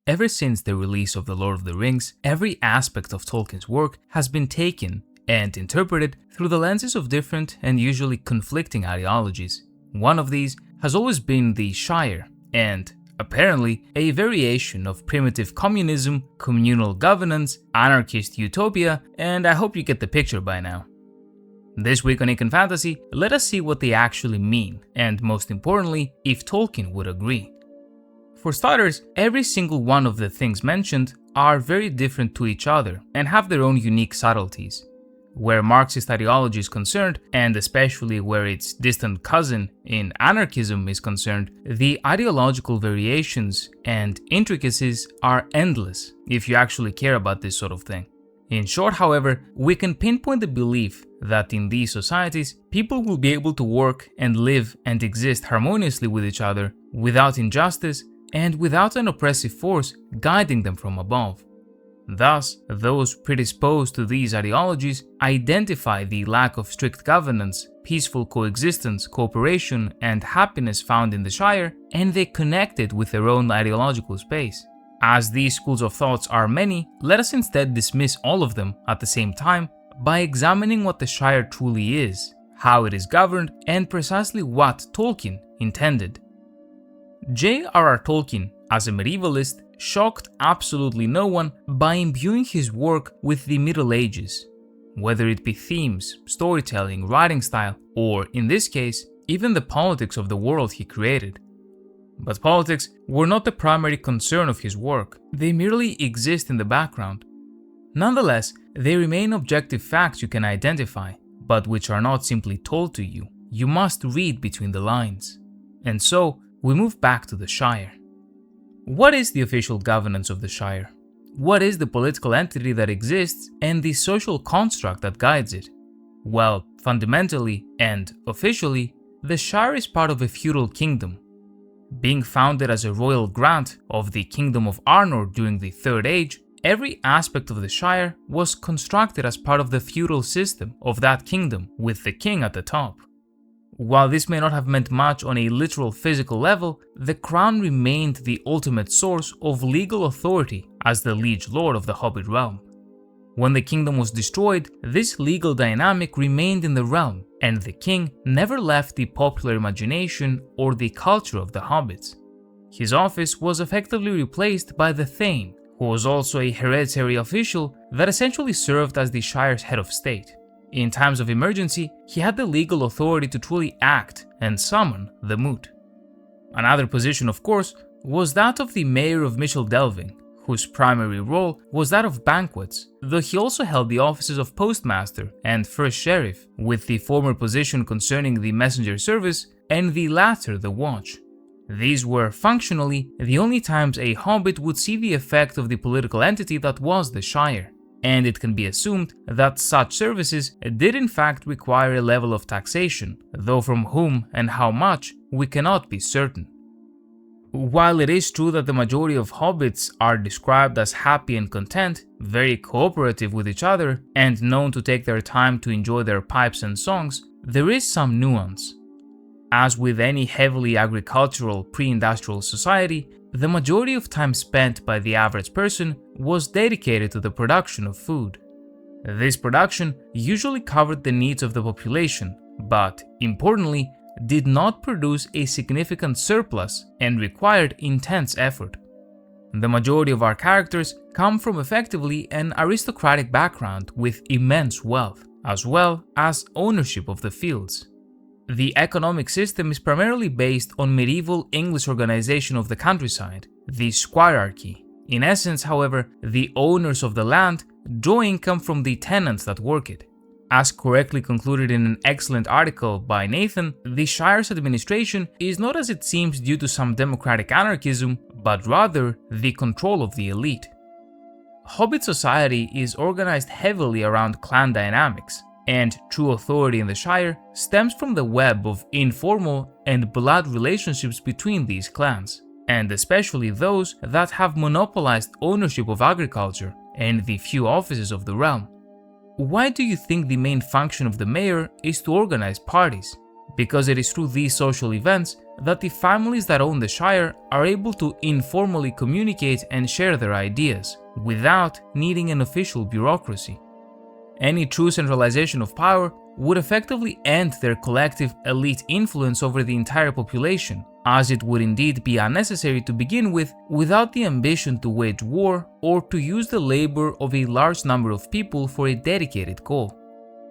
ever since the release of The Lord of the Rings, every aspect of Tolkien's work has been taken and interpreted through the lenses of different and usually conflicting ideologies. One of these has always been the Shire, and apparently a variation of primitive communism, communal governance, anarchist utopia, and I hope you get the picture by now. This week on Econ Fantasy, let us see what they actually mean, and most importantly, if Tolkien would agree. For starters, every single one of the things mentioned are very different to each other and have their own unique subtleties. Where Marxist ideology is concerned, and especially where its distant cousin in anarchism is concerned, the ideological variations and intricacies are endless if you actually care about this sort of thing. In short, however, we can pinpoint the belief that in these societies, people will be able to work and live and exist harmoniously with each other without injustice and without an oppressive force guiding them from above. Thus, those predisposed to these ideologies identify the lack of strict governance, peaceful coexistence, cooperation, and happiness found in the Shire, and they connect it with their own ideological space. As these schools of thoughts are many, let us instead dismiss all of them at the same time by examining what the Shire truly is, how it is governed, and precisely what Tolkien intended. J.R.R. Tolkien, as a medievalist, shocked absolutely no one by imbuing his work with the Middle Ages, whether it be themes, storytelling, writing style, or, in this case, even the politics of the world he created. But politics were not the primary concern of his work, they merely exist in the background. Nonetheless, they remain objective facts you can identify, but which are not simply told to you. You must read between the lines. And so, we move back to the Shire. What is the official governance of the Shire? What is the political entity that exists and the social construct that guides it? Well, fundamentally and officially, the Shire is part of a feudal kingdom. Being founded as a royal grant of the Kingdom of Arnor during the Third Age, every aspect of the Shire was constructed as part of the feudal system of that kingdom, with the king at the top. While this may not have meant much on a literal physical level, the crown remained the ultimate source of legal authority as the liege lord of the Hobbit realm. When the kingdom was destroyed, this legal dynamic remained in the realm, and the king never left the popular imagination or the culture of the hobbits. His office was effectively replaced by the Thane, who was also a hereditary official that essentially served as the Shire's head of state. In times of emergency, he had the legal authority to truly act and summon the moot. Another position, of course, was that of the Mayor of Delving, whose primary role was that of banquets, though he also held the offices of Postmaster and First Sheriff, with the former position concerning the messenger service and the latter the watch. These were, functionally, the only times a hobbit would see the effect of the political entity that was the Shire, and it can be assumed that such services did in fact require a level of taxation, though from whom and how much we cannot be certain. While it is true that the majority of hobbits are described as happy and content, very cooperative with each other, and known to take their time to enjoy their pipes and songs, there is some nuance. As with any heavily agricultural pre-industrial society, the majority of time spent by the average person was dedicated to the production of food. This production usually covered the needs of the population, but, importantly, did not produce a significant surplus and required intense effort. The majority of our characters come from effectively an aristocratic background with immense wealth, as well as ownership of the fields. The economic system is primarily based on medieval English organization of the countryside, the squirearchy. In essence, however, the owners of the land draw income from the tenants that work it. As correctly concluded in an excellent article by Nathan, the Shire's administration is not as it seems due to some democratic anarchism, but rather the control of the elite. Hobbit society is organized heavily around clan dynamics, and true authority in the Shire stems from the web of informal and blood relationships between these clans, and especially those that have monopolized ownership of agriculture and the few offices of the realm. Why do you think the main function of the mayor is to organize parties? Because it is through these social events that the families that own the Shire are able to informally communicate and share their ideas, without needing an official bureaucracy. Any true centralization of power would effectively end their collective elite influence over the entire population, as it would indeed be unnecessary to begin with without the ambition to wage war or to use the labor of a large number of people for a dedicated goal.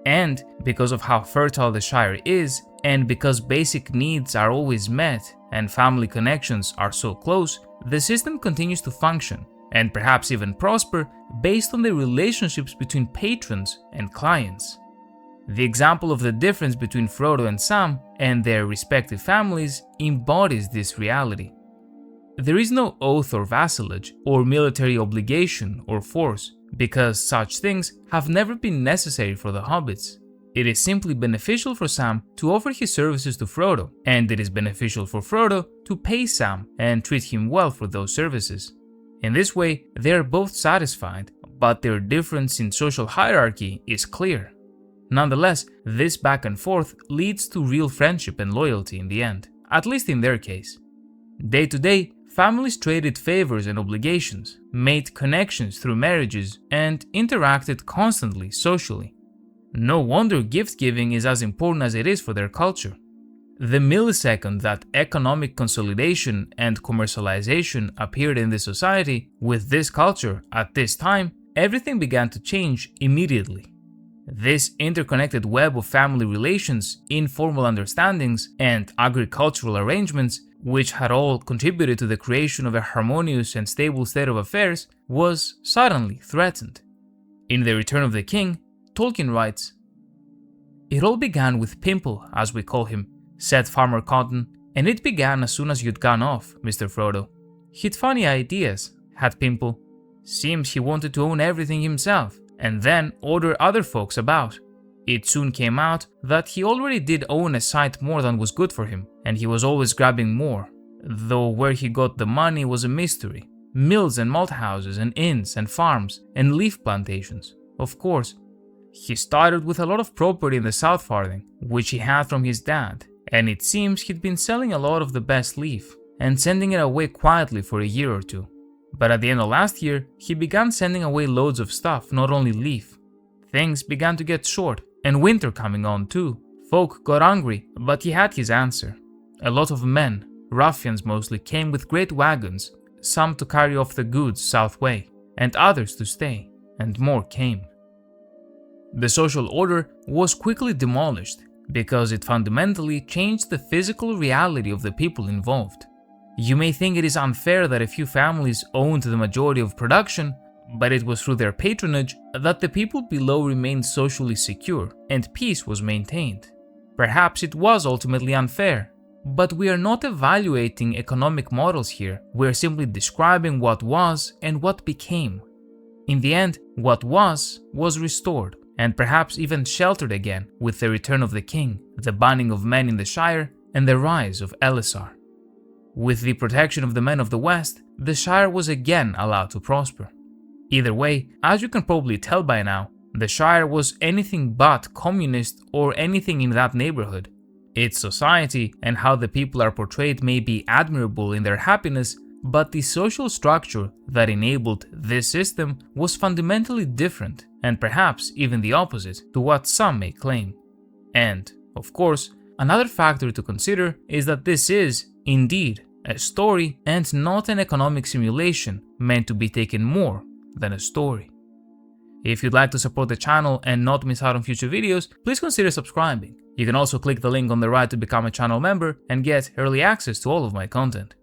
And because of how fertile the Shire is, and because basic needs are always met and family connections are so close, the system continues to function, and perhaps even prosper, based on the relationships between patrons and clients. The example of the difference between Frodo and Sam and their respective families embodies this reality. There is no oath or vassalage, or military obligation or force, because such things have never been necessary for the hobbits. It is simply beneficial for Sam to offer his services to Frodo, and it is beneficial for Frodo to pay Sam and treat him well for those services. In this way, they are both satisfied, but their difference in social hierarchy is clear. Nonetheless, this back and forth leads to real friendship and loyalty in the end, at least in their case. Day to day, families traded favors and obligations, made connections through marriages, and interacted constantly socially. No wonder gift-giving is as important as it is for their culture. The millisecond that economic consolidation and commercialization appeared in the society with this culture at this time, everything began to change immediately. This interconnected web of family relations, informal understandings, and agricultural arrangements, which had all contributed to the creation of a harmonious and stable state of affairs, was suddenly threatened. In The Return of the King, Tolkien writes, "It all began with Pimple, as we call him," said Farmer Cotton, "and it began as soon as you'd gone off, Mr. Frodo. He'd funny ideas, had Pimple. Seems he wanted to own everything himself, and then order other folks about. It soon came out that he already did own a sight more than was good for him, and he was always grabbing more, though where he got the money was a mystery. Mills and malt houses and inns and farms and leaf plantations, of course. He started with a lot of property in the South Farthing, which he had from his dad, and it seems he'd been selling a lot of the best leaf, and sending it away quietly for a year or two. But at the end of last year, he began sending away loads of stuff, not only leaf. Things began to get short, and winter coming on too. Folk got hungry, but he had his answer. A lot of men, ruffians mostly, came with great wagons, some to carry off the goods south way, and others to stay, and more came. The social order was quickly demolished, because it fundamentally changed the physical reality of the people involved. You may think it is unfair that a few families owned the majority of production, but it was through their patronage that the people below remained socially secure and peace was maintained. Perhaps it was ultimately unfair, but we are not evaluating economic models here, we are simply describing what was and what became. In the end, what was restored, and perhaps even sheltered again with the return of the king, the banning of men in the Shire, and the rise of Elisar. With the protection of the men of the West, the Shire was again allowed to prosper. Either way, as you can probably tell by now, the Shire was anything but communist or anything in that neighborhood. Its society and how the people are portrayed may be admirable in their happiness, but the social structure that enabled this system was fundamentally different, and perhaps even the opposite to what some may claim. And, of course, another factor to consider is that this is, indeed, a story and not an economic simulation meant to be taken more than a story. If you'd like to support the channel and not miss out on future videos, please consider subscribing. You can also click the link on the right to become a channel member and get early access to all of my content.